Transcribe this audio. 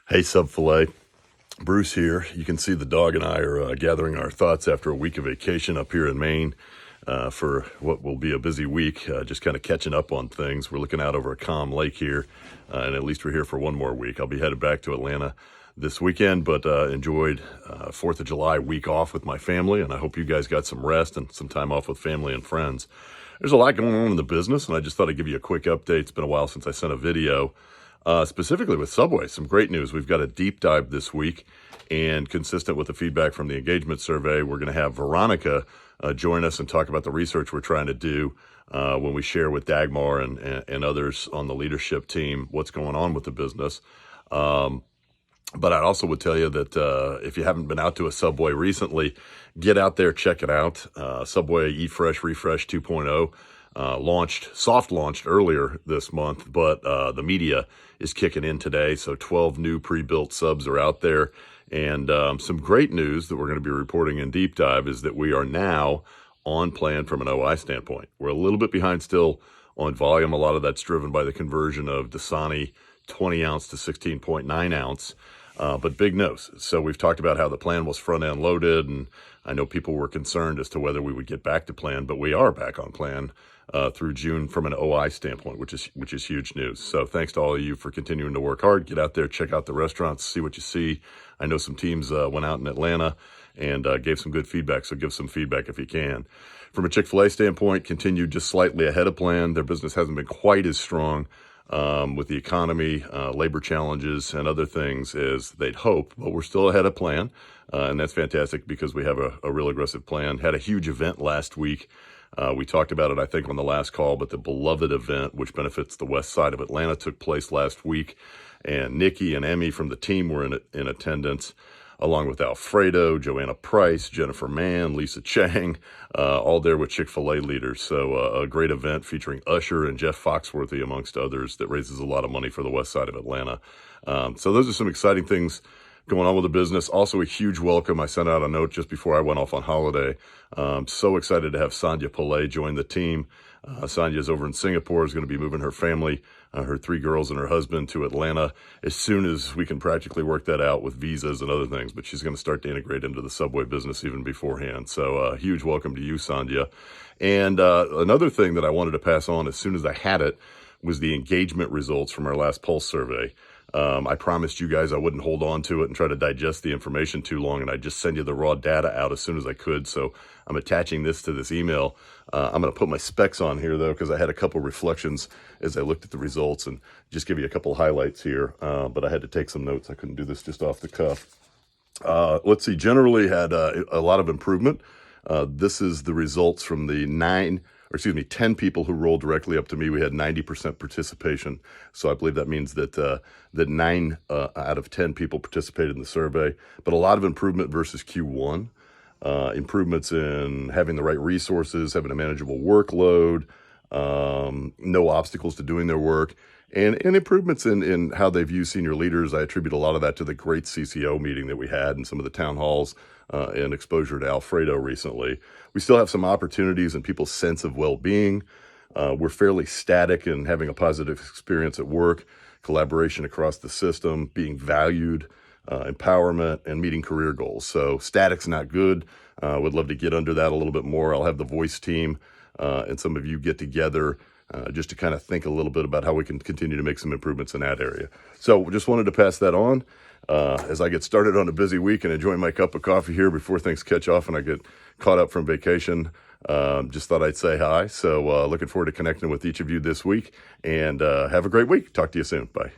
Hey, Sub Filet. Bruce here. You can see the dog and I are gathering our thoughts after a week of vacation up here in Maine for what will be a busy week, just kind of catching up on things. We're looking out over a calm lake here, and at least we're here for one more week. I'll be headed back to Atlanta this weekend, but enjoyed 4th of July week off with my family, and I hope you guys got some rest and some time off with family and friends. There's a lot going on in the business, and I just thought I'd give you a quick update. It's been a while since I sent a video. Specifically with Subway, some great news. We've got a deep dive this week, and consistent with the feedback from the engagement survey, we're going to have Veronica join us and talk about the research we're trying to do when we share with Dagmar and others on the leadership team what's going on with the business. But I also would tell you that if you haven't been out to a Subway recently, get out there, check it out. Subway Eat Fresh Refresh 2.0. Soft launched earlier this month, but the media is kicking in today. So 12 new pre-built subs are out there. And some great news that we're going to be reporting in Deep Dive is that we are now on plan from an OI standpoint. We're a little bit behind still on volume. A lot of that's driven by the conversion of Dasani 20 ounce to 16.9 ounce. But big news. So we've talked about how the plan was front end loaded, and I know people were concerned as to whether we would get back to plan, but we are back on plan through June from an OI standpoint, which is huge news. So thanks to all of you for continuing to work hard. Get out there, check out the restaurants, see what you see. I know some teams went out in Atlanta and gave some good feedback, so give some feedback if you can. From a Chick-fil-A standpoint, continued just slightly ahead of plan. Their business hasn't been quite as strong with the economy, labor challenges, and other things as they'd hope, but we're still ahead of plan, and that's fantastic because we have a real aggressive plan. Had a huge event last week. We talked about it, I think, on the last call, but the Beloved event, which benefits the west side of Atlanta, took place last week, and Nikki and Emmy from the team were in attendance, along with Alfredo, Joanna Price, Jennifer Mann, Lisa Chang, all there with Chick-fil-A leaders. So a great event featuring Usher and Jeff Foxworthy, amongst others, that raises a lot of money for the west side of Atlanta. So those are some exciting things going on with the business. Also a huge welcome. I sent out a note just before I went off on holiday. So excited to have Sonia Pillay join the team. Sonia's over in Singapore, is going to be moving her family, her 3 girls and her husband, to Atlanta as soon as we can practically work that out with visas and other things. But she's going to start to integrate into the Subway business even beforehand. So huge welcome to you, Sonia. And another thing that I wanted to pass on as soon as I had it was the engagement results from our last Pulse survey. I promised you guys I wouldn't hold on to it and try to digest the information too long, and I'd just send you the raw data out as soon as I could. So I'm attaching this to this email. I'm going to put my specs on here, though, because I had a couple reflections as I looked at the results, and just give you a couple highlights here. But I had to take some notes. I couldn't do this just off the cuff. Let's see. Generally had a lot of improvement. This is the results from the 10 people who rolled directly up to me. We had 90% participation. So I believe that means that 9 out of 10 people participated in the survey, but a lot of improvement versus Q1. Improvements in having the right resources, having a manageable workload, no obstacles to doing their work, and improvements in how they view senior leaders. I attribute a lot of that to the great CCO meeting that we had and some of the town halls and exposure to Alfredo recently. We still have some opportunities in people's sense of well-being. We're fairly static in having a positive experience at work, collaboration across the system, being valued, empowerment, and meeting career goals. So static's not good. Would love to get under that a little bit more. I'll have the voice team and some of you get together just to kind of think a little bit about how we can continue to make some improvements in that area. So just wanted to pass that on as I get started on a busy week and enjoy my cup of coffee here before things catch off and I get caught up from vacation. Just thought I'd say hi. So looking forward to connecting with each of you this week, and have a great week. Talk to you soon. Bye.